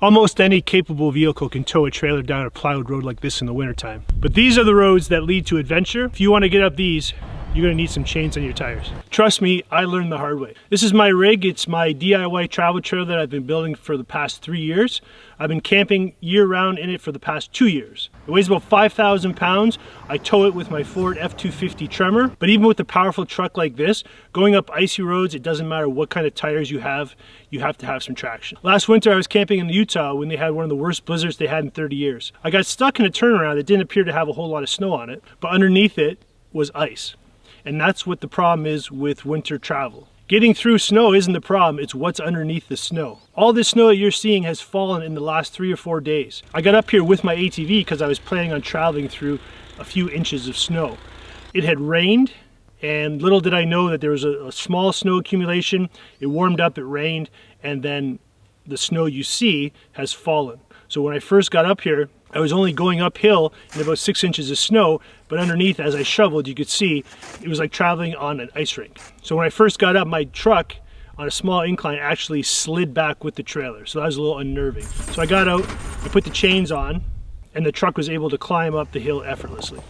Almost any capable vehicle can tow a trailer down a plowed road like this in the wintertime. But these are the roads that lead to adventure. If you want to get up these, you're going to need some chains on your tires. Trust me, I learned the hard way. This is my rig. It's my DIY travel trailer that I've been building for the past 3 years. I've been camping year-round in it for the past 2 years. It weighs about 5,000 pounds. I tow it with my Ford F-250 Tremor. But even with a powerful truck like this, going up icy roads, it doesn't matter what kind of tires you have to have some traction. Last winter, I was camping in Utah when they had one of the worst blizzards they had in 30 years. I got stuck in a turnaround that didn't appear to have a whole lot of snow on it, but underneath it was ice. And that's what the problem is with winter travel. Getting through snow isn't the problem, it's what's underneath the snow. All this snow that you're seeing has fallen in the last 3 or 4 days. I got up here with my ATV because I was planning on traveling through a few inches of snow. It had rained, and little did I know that there was a small snow accumulation. It warmed up, it rained, and then the snow you see has fallen. So when I first got up here, I was only going uphill in about 6 inches of snow, but underneath, as I shoveled, you could see it was like traveling on an ice rink. So when I first got up, my truck on a small incline actually slid back with the trailer. So that was a little unnerving. So I got out, I put the chains on, and the truck was able to climb up the hill effortlessly.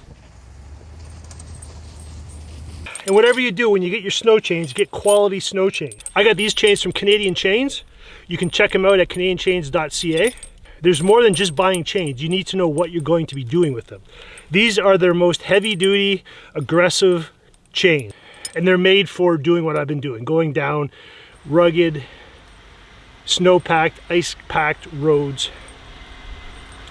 And whatever you do, when you get your snow chains, get quality snow chains. I got these chains from Canadian Chains. You can check them out at canadianchains.ca. There's more than just buying chains. You need to know what you're going to be doing with them. These are their most heavy-duty, aggressive chains. And they're made for doing what I've been doing, going down rugged, snow-packed, ice-packed roads.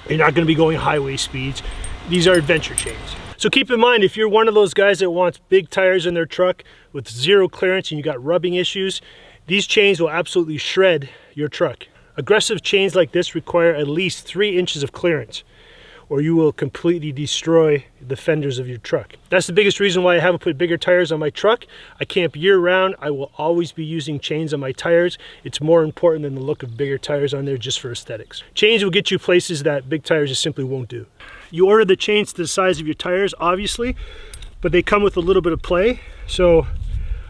You're not going to be going highway speeds. These are adventure chains. So keep in mind, if you're one of those guys that wants big tires in their truck with zero clearance and you got rubbing issues, these chains will absolutely shred your truck. Aggressive chains like this require at least 3 inches of clearance, or you will completely destroy the fenders of your truck. That's the biggest reason why I haven't put bigger tires on my truck. I camp year-round. I will always be using chains on my tires. It's more important than the look of bigger tires on there just for aesthetics. Chains will get you places that big tires just simply won't do. You order the chains to the size of your tires, obviously, but they come with a little bit of play. So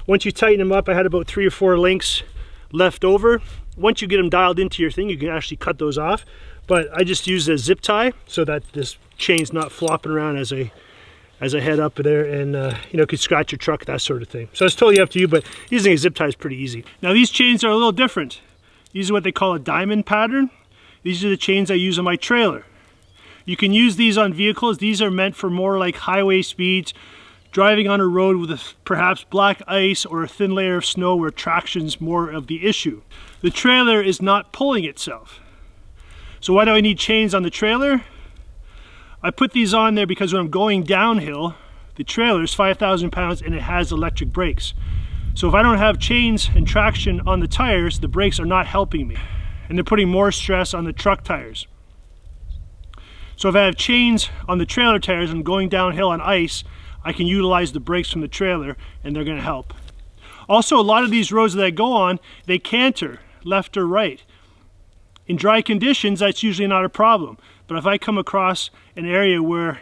once you tighten them up, I had about 3 or 4 links left over. Once you get them dialed into your thing, you can actually cut those off. But I just use a zip tie so that this chain's not flopping around as I head up there and you know, could scratch your truck, that sort of thing. So it's totally up to you, but using a zip tie is pretty easy. Now these chains are a little different. These are what they call a diamond pattern. These are the chains I use on my trailer. You can use these on vehicles. These are meant for more like highway speeds, driving on a road with perhaps black ice or a thin layer of snow where traction's more of the issue. The trailer is not pulling itself. So why do I need chains on the trailer? I put these on there because when I'm going downhill, the trailer is 5,000 pounds and it has electric brakes. So if I don't have chains and traction on the tires, the brakes are not helping me. And they're putting more stress on the truck tires. So if I have chains on the trailer tires and I'm going downhill on ice, I can utilize the brakes from the trailer and they're going to help. Also, a lot of these roads that I go on, they canter left or right. In dry conditions, that's usually not a problem. But if I come across an area where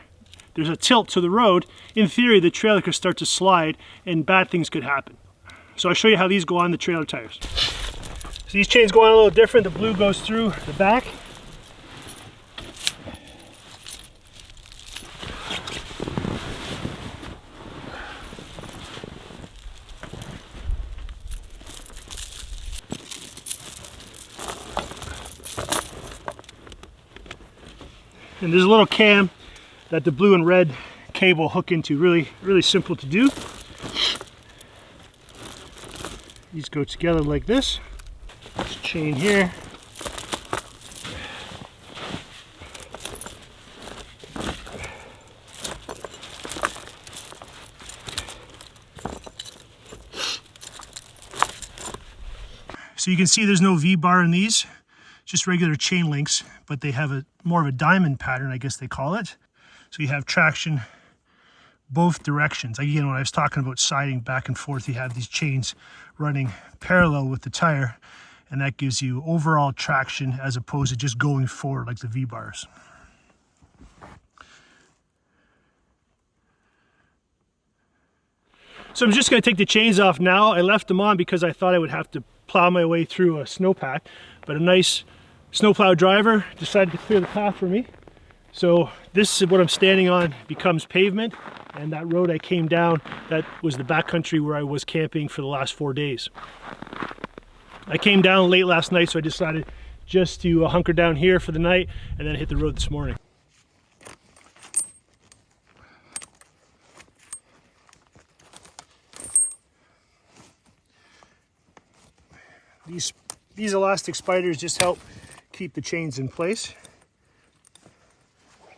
there's a tilt to the road, in theory, the trailer could start to slide and bad things could happen. So I'll show you how these go on the trailer tires. So these chains go on a little different. The blue goes through the back. And there's a little cam that the blue and red cable hook into. Really simple to do. These go together like this. This chain here. So you can see there's no V-bar in these. Just regular chain links, but they have more of a diamond pattern, I guess they call it. So you have traction both directions. Again, when I was talking about siding back and forth, you have these chains running parallel with the tire, and that gives you overall traction as opposed to just going forward like the V-bars. So I'm just going to take the chains off now. I left them on because I thought I would have to plow my way through a snowpack, but a nice snowplow driver decided to clear the path for me. So this is what I'm standing on becomes pavement, and that road I came down, that was the backcountry where I was camping for the last 4 days. I came down late last night, so I decided just to hunker down here for the night and then hit the road this morning. These elastic spiders just help keep the chains in place.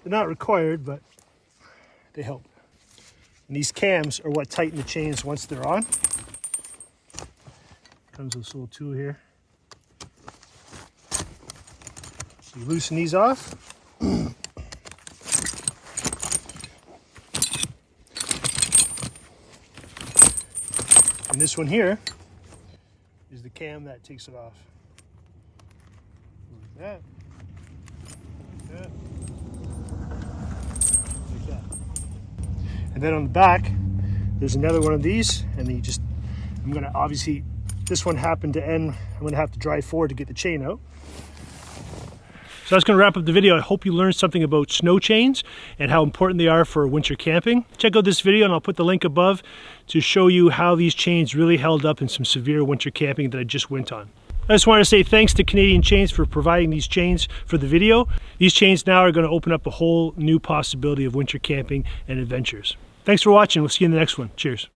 They're not required, but they help. And these cams are what tighten the chains once they're on. Comes with this little tool here. So you loosen these off. And this one here is the cam that takes it off. Like that. Like that. Like that. And then on the back, there's another one of these, and then you just, I'm gonna obviously, this one happened to end, I'm gonna have to drive forward to get the chain out. So that's going to wrap up the video. I hope you learned something about snow chains and how important they are for winter camping. Check out this video and I'll put the link above to show you how these chains really held up in some severe winter camping that I just went on. I just want to say thanks to Canadian Chains for providing these chains for the video. These chains now are going to open up a whole new possibility of winter camping and adventures. Thanks for watching. We'll see you in the next one. Cheers.